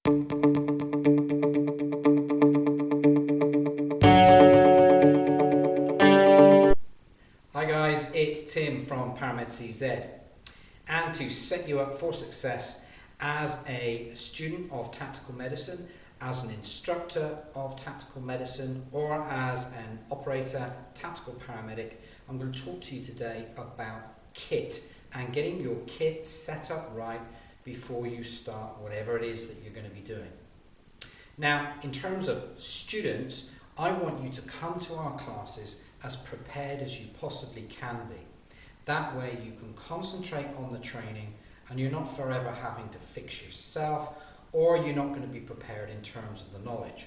Hi guys, it's Tim from Paramed CZ, and to set you up for success as a student of tactical medicine, as an instructor of tactical medicine, or as an operator, tactical paramedic, I'm going to talk to you today about kit and getting your kit set up right before you start whatever it is that you're going to be doing. Now, in terms of students, I want you to come to our classes as prepared as you possibly can be. That way you can concentrate on the training and you're not forever having to fix yourself, or you're not going to be prepared in terms of the knowledge.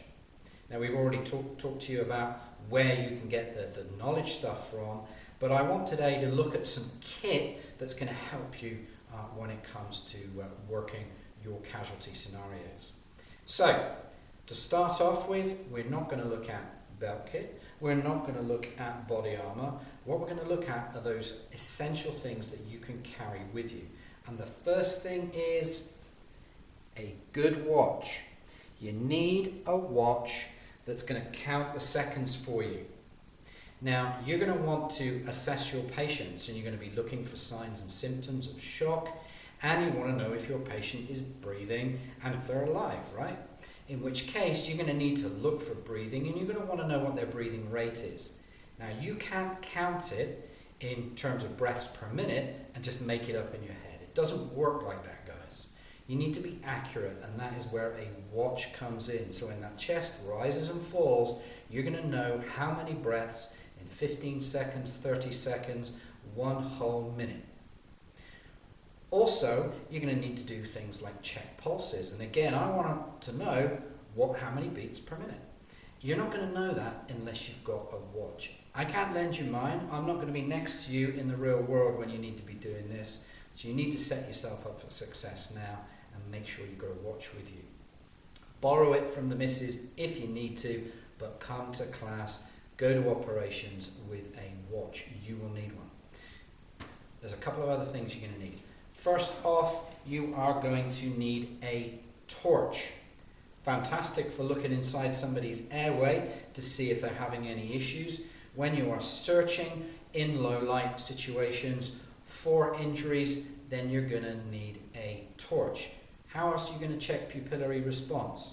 Now, we've already talked to you about where you can get the knowledge stuff from, but I want today to look at some kit that's going to help you when it comes to working your casualty scenarios. So, to start off with, we're not going to look at belt kit, we're not going to look at body armour. What we're going to look at are those essential things that you can carry with you. And the first thing is a good watch. You need a watch that's going to count the seconds for you. Now, you're going to want to assess your patients, and you're going to be looking for signs and symptoms of shock, and you want to know if your patient is breathing and if they're alive, right? In which case, you're going to need to look for breathing, and you're going to want to know what their breathing rate is. Now, you can't count it in terms of breaths per minute and just make it up in your head. It doesn't work like that, guys. You need to be accurate, and that is where a watch comes in. So when that chest rises and falls, you're going to know how many breaths in 15 seconds, 30 seconds, 1 whole minute. Also, you're going to need to do things like check pulses. And again, I want to know how many beats per minute. You're not going to know that unless you've got a watch. I can't lend you mine. I'm not going to be next to you in the real world when you need to be doing this. So you need to set yourself up for success now and make sure you've got a watch with you. Borrow it from the missus if you need to, but come to class, go to operations with a watch. You will need one. There's a couple of other things you're going to need. First off, you are going to need a torch. Fantastic for looking inside somebody's airway to see if they're having any issues. When you are searching in low light situations for injuries, then you're going to need a torch. How else are you going to check pupillary response?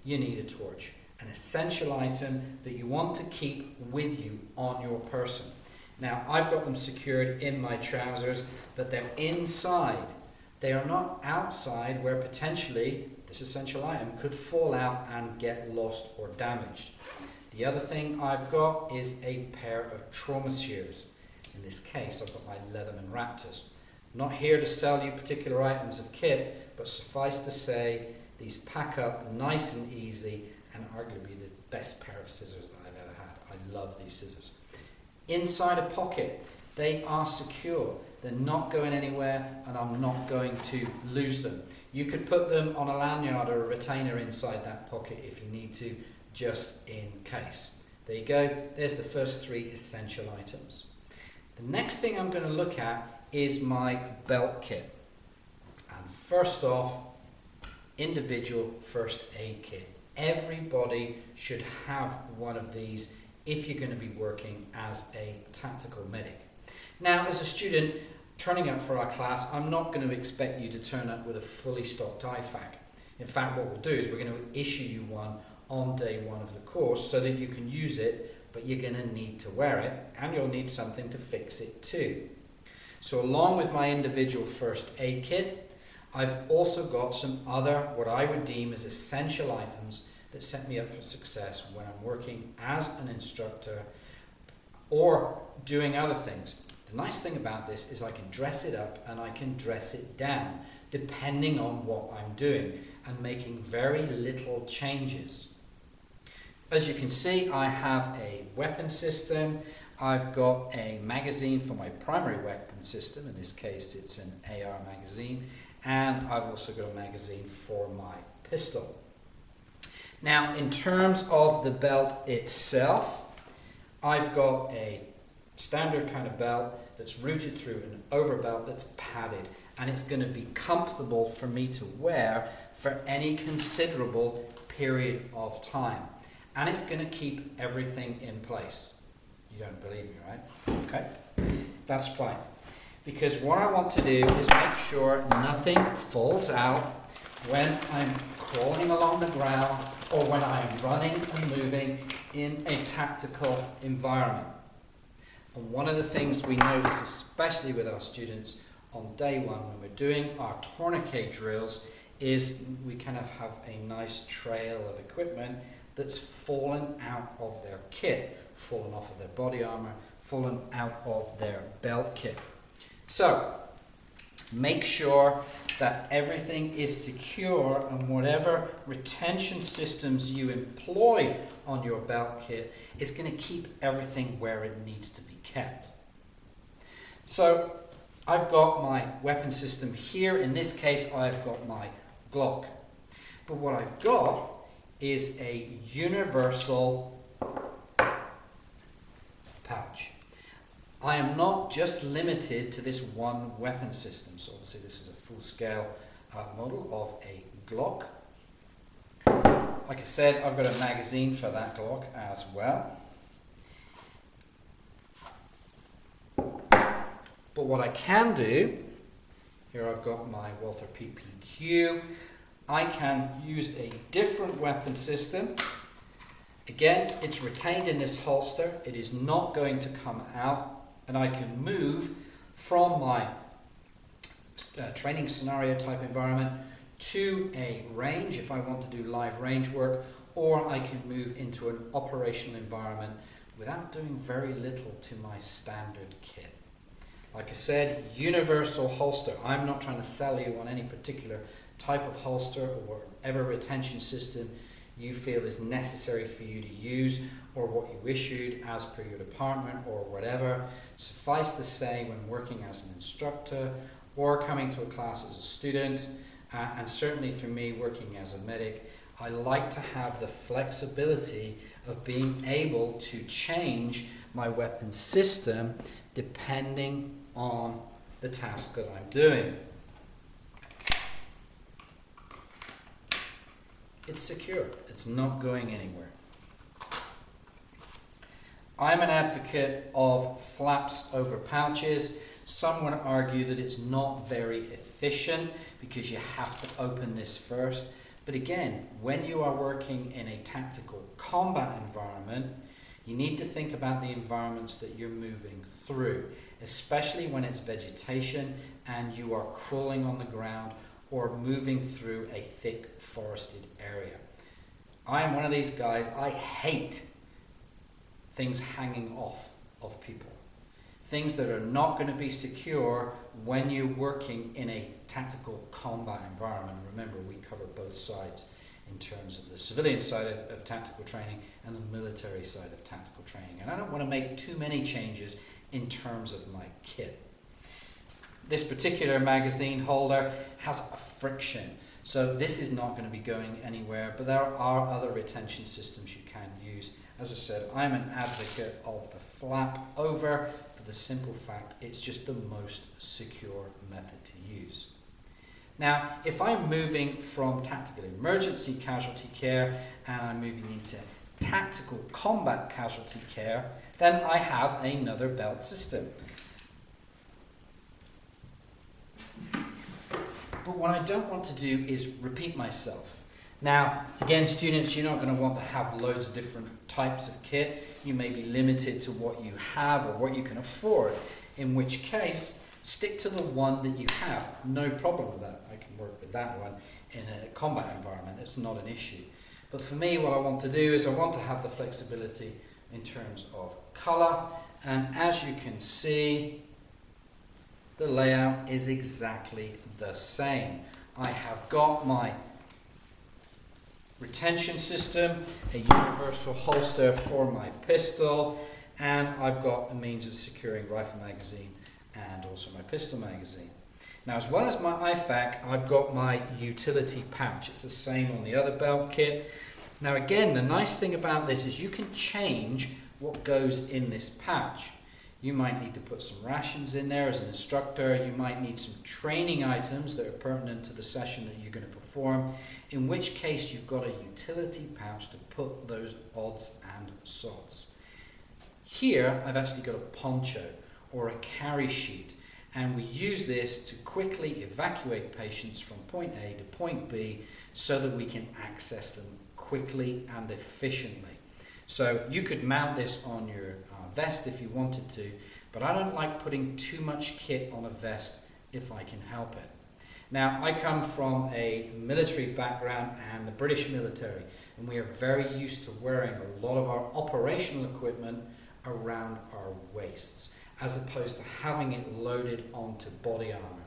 You need a torch, an essential item that you want to keep with you on your person. Now, I've got them secured in my trousers, but they're inside. They are not outside where potentially this essential item could fall out and get lost or damaged. The other thing I've got is a pair of trauma shears. In this case, I've got my Leatherman Raptors. I'm not here to sell you particular items of kit, but suffice to say, these pack up nice and easy, and arguably the best pair of scissors that I've ever had. I love these scissors. Inside a pocket, they are secure. They're not going anywhere, and I'm not going to lose them. You could put them on a lanyard or a retainer inside that pocket if you need to, just in case. There you go. There's the first 3 essential items. The next thing I'm going to look at is my belt kit. And first off, individual first aid kit. Everybody should have one of these if you're going to be working as a tactical medic. Now, as a student turning up for our class, I'm not going to expect you to turn up with a fully stocked IFAK. In fact, what we'll do is we're going to issue you one on day 1 of the course so that you can use it, but you're going to need to wear it, and you'll need something to fix it too. So along with my individual first aid kit, I've also got some other, what I would deem as essential items that set me up for success when I'm working as an instructor or doing other things. The nice thing about this is I can dress it up and I can dress it down depending on what I'm doing and making very little changes. As you can see, I have a weapon system. I've got a magazine for my primary weapon system. In this case, it's an AR magazine. And I've also got a magazine for my pistol. Now, in terms of the belt itself, I've got a standard kind of belt that's routed through an overbelt that's padded, and it's going to be comfortable for me to wear for any considerable period of time. And it's going to keep everything in place. You don't believe me, right? Okay, that's fine. Because what I want to do is make sure nothing falls out when I'm crawling along the ground or when I'm running and moving in a tactical environment. And one of the things we notice, especially with our students on day one when we're doing our tourniquet drills, is we kind of have a nice trail of equipment that's fallen out of their kit, fallen off of their body armor, fallen out of their belt kit. So, make sure that everything is secure and whatever retention systems you employ on your belt kit is going to keep everything where it needs to be kept. So, I've got my weapon system here. In this case, I've got my Glock. But what I've got is a universal pouch. I am not just limited to this one weapon system. So obviously this is a full-scale model of a Glock. Like I said, I've got a magazine for that Glock as well. But what I can do, here I've got my Walther PPQ. I can use a different weapon system. Again, it's retained in this holster. It is not going to come out. And I can move from my training scenario type environment to a range if I want to do live range work, or I can move into an operational environment without doing very little to my standard kit. Like I said, universal holster. I'm not trying to sell you on any particular type of holster or whatever retention system you feel is necessary for you to use or what you issued as per your department or whatever. Suffice to say, when working as an instructor or coming to a class as a student, and certainly for me working as a medic, I like to have the flexibility of being able to change my weapon system depending on the task that I'm doing. It's secure. It's not going anywhere. I'm an advocate of flaps over pouches. Some would argue that it's not very efficient because you have to open this first. But again, when you are working in a tactical combat environment, you need to think about the environments that you're moving through, especially when it's vegetation and you are crawling on the ground or moving through a thick forested area. I am one of these guys, I hate things hanging off of people. Things that are not going to be secure when you're working in a tactical combat environment. Remember, we cover both sides in terms of the civilian side of tactical training and the military side of tactical training. And I don't want to make too many changes in terms of my kit. This particular magazine holder has a friction, so this is not going to be going anywhere, but there are other retention systems you can use. As I said, I'm an advocate of the flap over for the simple fact it's just the most secure method to use. Now, if I'm moving from tactical emergency casualty care and I'm moving into tactical combat casualty care, then I have another belt system. But what I don't want to do is repeat myself. Now, again, students, you're not going to want to have loads of different types of kit. You may be limited to what you have or what you can afford, in which case, stick to the one that you have. No problem with that. I can work with that one in a combat environment. It's not an issue. But for me, what I want to do is I want to have the flexibility in terms of color. And as you can see, the layout is exactly the same. I have got my retention system, a universal holster for my pistol, and I've got a means of securing rifle magazine and also my pistol magazine. Now, as well as my IFAK, I've got my utility pouch. It's the same on the other belt kit. Now again, the nice thing about this is you can change what goes in this pouch. You might need to put some rations in there as an instructor. You might need some training items that are pertinent to the session that you're going to perform. form, in which case you've got a utility pouch to put those odds and sods. Here I've actually got a poncho or a carry sheet, and we use this to quickly evacuate patients from point A to point B so that we can access them quickly and efficiently. So you could mount this on your vest if you wanted to, but I don't like putting too much kit on a vest if I can help it. Now, I come from a military background and the British military, and we are very used to wearing a lot of our operational equipment around our waists, as opposed to having it loaded onto body armor.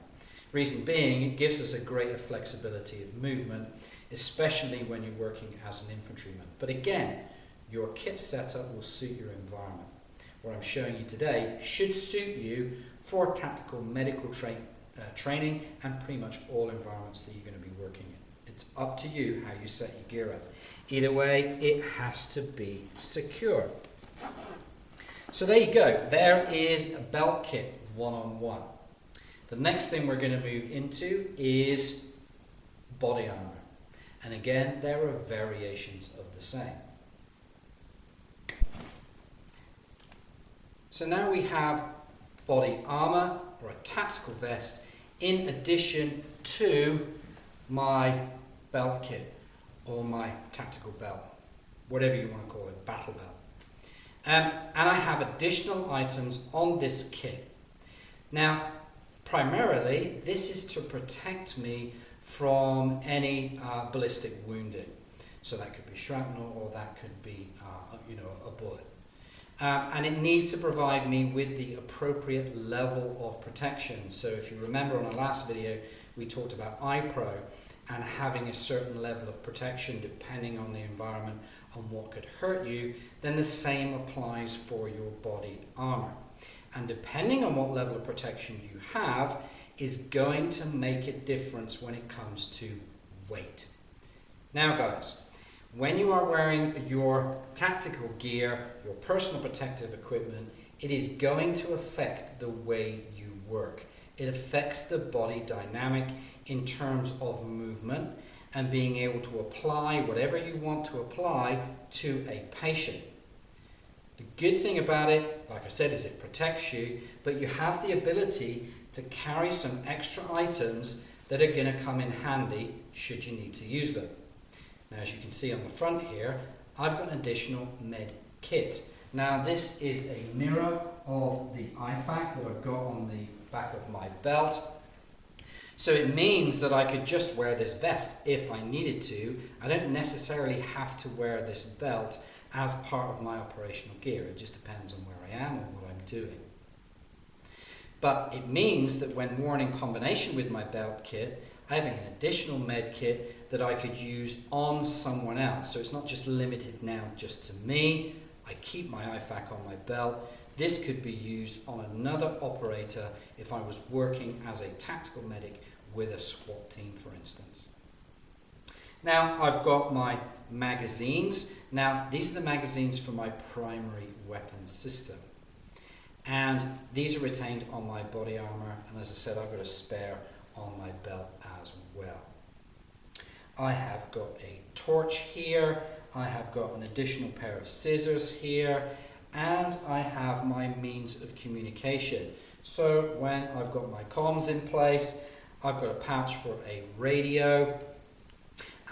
Reason being, it gives us a greater flexibility of movement, especially when you're working as an infantryman. But again, your kit setup will suit your environment. What I'm showing you today should suit you for tactical medical training and pretty much all environments that you're going to be working in. It's up to you how you set your gear up. Either way, it has to be secure. So there you go. There is a belt kit one-on-one. The next thing we're going to move into is body armor. And again, there are variations of the same. So now we have body armor or a tactical vest in addition to my belt kit or my tactical belt, whatever you want to call it, battle belt. And I have additional items on this kit. Now, primarily, this is to protect me from any ballistic wounding. So that could be shrapnel or that could be a bullet. And it needs to provide me with the appropriate level of protection. So if you remember on our last video, we talked about iPro and having a certain level of protection depending on the environment and what could hurt you, then the same applies for your body armor. And depending on what level of protection you have is going to make a difference when it comes to weight. Now guys, when you are wearing your tactical gear, your personal protective equipment, it is going to affect the way you work. It affects the body dynamic in terms of movement and being able to apply whatever you want to apply to a patient. The good thing about it, like I said, is it protects you, but you have the ability to carry some extra items that are going to come in handy should you need to use them. Now, as you can see on the front here, I've got an additional med kit. Now, this is a mirror of the IFAK that I've got on the back of my belt. So it means that I could just wear this vest if I needed to. I don't necessarily have to wear this belt as part of my operational gear. It just depends on where I am and what I'm doing. But it means that when worn in combination with my belt kit, having an additional med kit that I could use on someone else. So it's not just limited now just to me. I keep my IFAK on my belt. This could be used on another operator if I was working as a tactical medic with a SWAT team, for instance. Now I've got my magazines. Now these are the magazines for my primary weapon system. And these are retained on my body armor, and as I said, I've got a spare on my belt as well. I have got a torch here, I have got an additional pair of scissors here, and I have my means of communication. So when I've got my comms in place, I've got a pouch for a radio,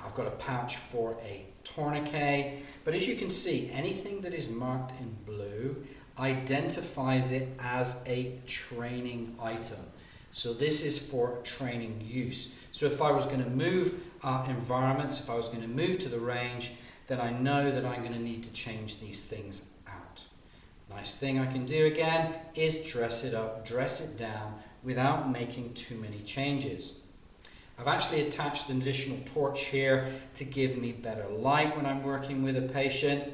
I've got a pouch for a tourniquet, but as you can see, anything that is marked in blue identifies it as a training item. So this is for training use. So if I was going to move environments, if I was going to move to the range, then I know that I'm going to need to change these things out. Nice thing I can do again is dress it up, dress it down without making too many changes. I've actually attached an additional torch here to give me better light when I'm working with a patient.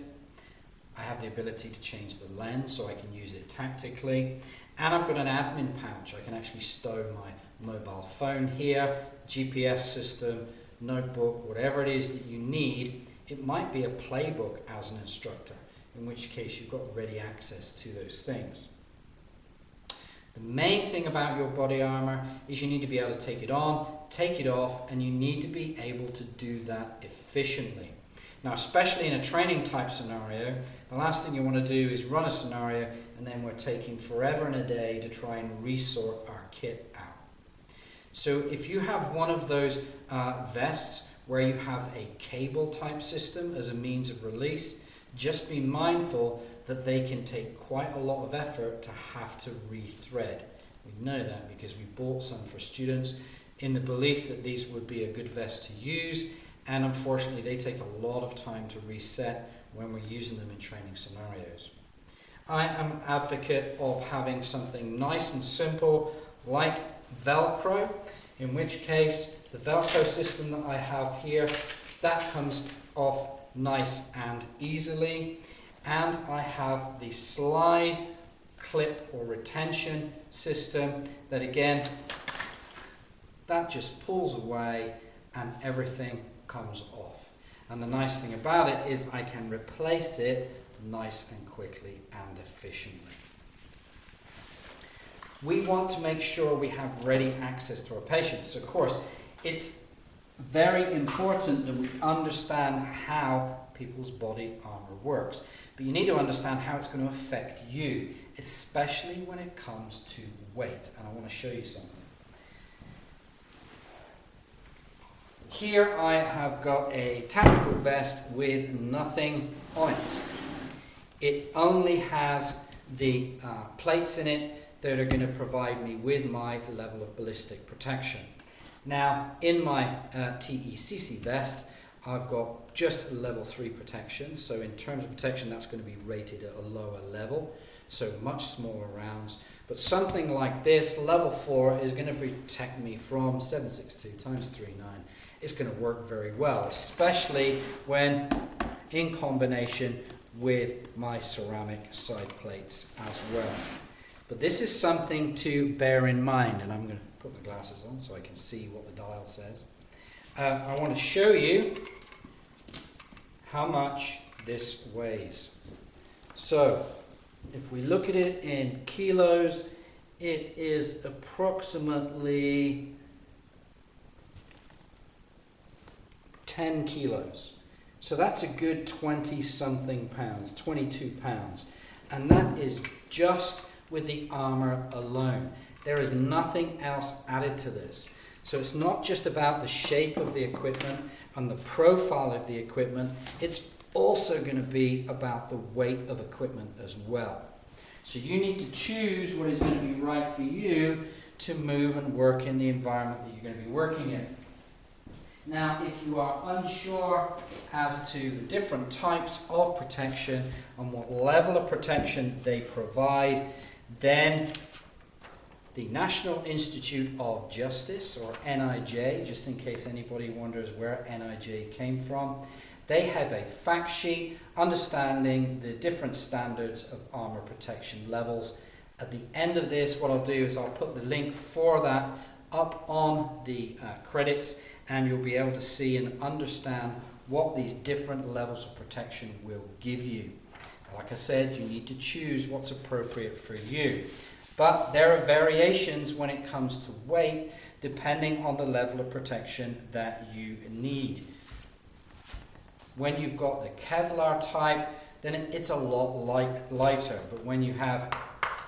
I have the ability to change the lens so I can use it tactically. And I've got an admin pouch. I can actually stow my mobile phone here, GPS system, notebook, whatever it is that you need. It might be a playbook as an instructor, in which case you've got ready access to those things. The main thing about your body armour is you need to be able to take it on, take it off, and you need to be able to do that efficiently. Now, especially in a training type scenario, the last thing you want to do is run a scenario and then we're taking forever and a day to try and resort our kit out. So if you have one of those vests where you have a cable type system as a means of release, just be mindful that they can take quite a lot of effort to have to rethread. We know that because we bought some for students in the belief that these would be a good vest to use, and unfortunately they take a lot of time to reset when we're using them in training scenarios. I am an advocate of having something nice and simple like Velcro, in which case the Velcro system that I have here, that comes off nice and easily, and I have the slide clip or retention system that again, that just pulls away and everything comes off. And the nice thing about it is I can replace it nice and quickly and efficiently. We want to make sure we have ready access to our patients. Of course, it's very important that we understand how people's body armor works. But you need to understand how it's going to affect you, especially when it comes to weight. And I want to show you something. Here I have got a tactical vest with nothing on it. It only has the plates in it that are going to provide me with my level of ballistic protection. Now, in my TECC vest, I've got just level 3 protection, so in terms of protection that's going to be rated at a lower level, so much smaller rounds. But something like this, level 4, is going to protect me from 7.62 times 3.9. It's going to work very well, especially when in combination with my ceramic side plates as well. But this is something to bear in mind, and I'm going to put my glasses on so I can see what the dial says. I want to show you how much this weighs. So, if we look at it in kilos, it is approximately 10 kilos. So that's a good 20-something pounds, 22 pounds. And that is just with the armor alone. There is nothing else added to this. So it's not just about the shape of the equipment and the profile of the equipment, it's also going to be about the weight of equipment as well. So you need to choose what is going to be right for you to move and work in the environment that you're going to be working in. Now, if you are unsure as to the different types of protection and what level of protection they provide, then the National Institute of Justice, or NIJ, just in case anybody wonders where NIJ came from, they have a fact sheet understanding the different standards of armor protection levels. At the end of this, what I'll do is I'll put the link for that up on the credits, and you'll be able to see and understand what these different levels of protection will give you. Like I said, you need to choose what's appropriate for you. But there are variations when it comes to weight, depending on the level of protection that you need. When you've got the Kevlar type, then it's a lot lighter. But when you have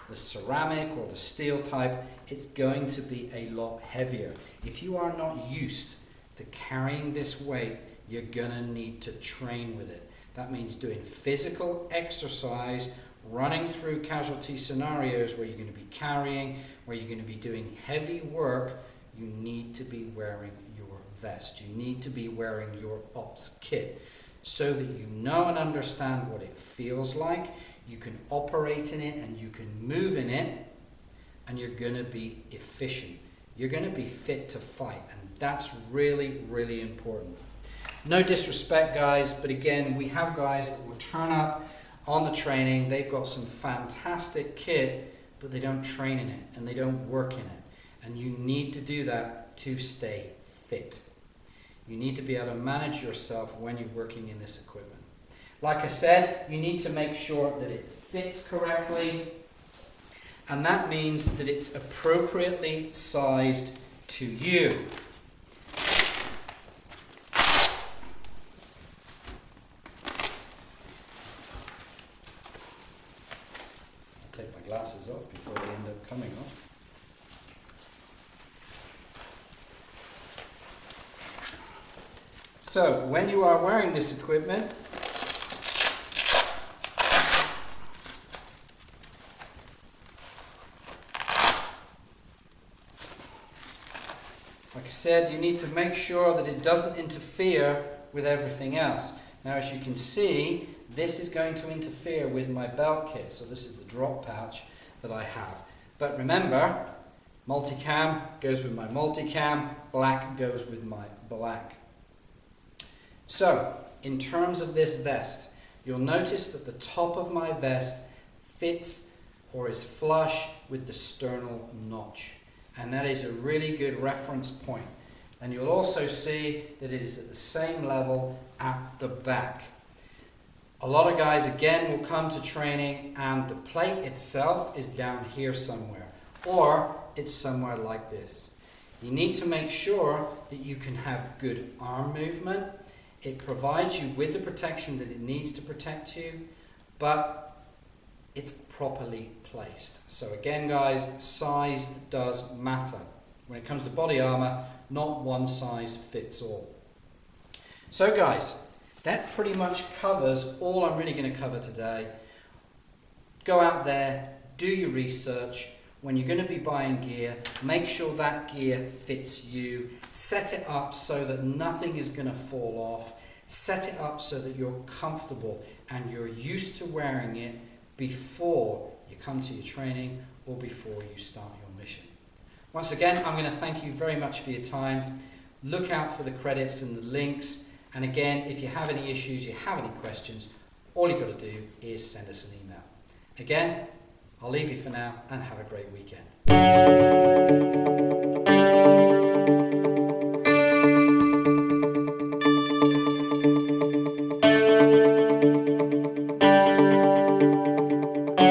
the ceramic or the steel type, it's going to be a lot heavier. If you are not used to carrying this weight, you're going to need to train with it. That means doing physical exercise, running through casualty scenarios where you're going to be carrying, where you're going to be doing heavy work. You need to be wearing your vest. You need to be wearing your ops kit so that you know and understand what it feels like. You can operate in it and you can move in it, and you're going to be efficient. You're going to be fit to fight, and that's really, really important. No disrespect, guys, but again, we have guys that will turn up on the training. They've got some fantastic kit, but they don't train in it and they don't work in it. And you need to do that to stay fit. You need to be able to manage yourself when you're working in this equipment. Like I said, you need to make sure that it fits correctly. and that means that it's appropriately sized to you. Take my glasses off before they end up coming off. So, when you are wearing this equipment, like I said, you need to make sure that it doesn't interfere with everything else. Now, as you can see, this is going to interfere with my belt kit. So this is the drop pouch that I have. But remember, multicam goes with my multicam, black goes with my black. So, in terms of this vest, you'll notice that the top of my vest fits or is flush with the sternal notch. And that is a really good reference point. And you'll also see that it is at the same level at the back. A lot of guys, again, will come to training and the plate itself is down here somewhere, or it's somewhere like this. You need to make sure that you can have good arm movement. It provides you with the protection that it needs to protect you, but it's properly placed. So again, guys, size does matter. When it comes to body armor, not one size fits all. So guys, that pretty much covers all I'm really going to cover today. Go out there, do your research. When you're going to be buying gear, make sure that gear fits you. Set it up so that nothing is going to fall off. Set it up so that you're comfortable and you're used to wearing it before you come to your training or before you start your mission. Once again, I'm going to thank you very much for your time. Look out for the credits and the links. And again, if you have any issues, you have any questions, all you've got to do is send us an email. Again, I'll leave you for now and have a great weekend.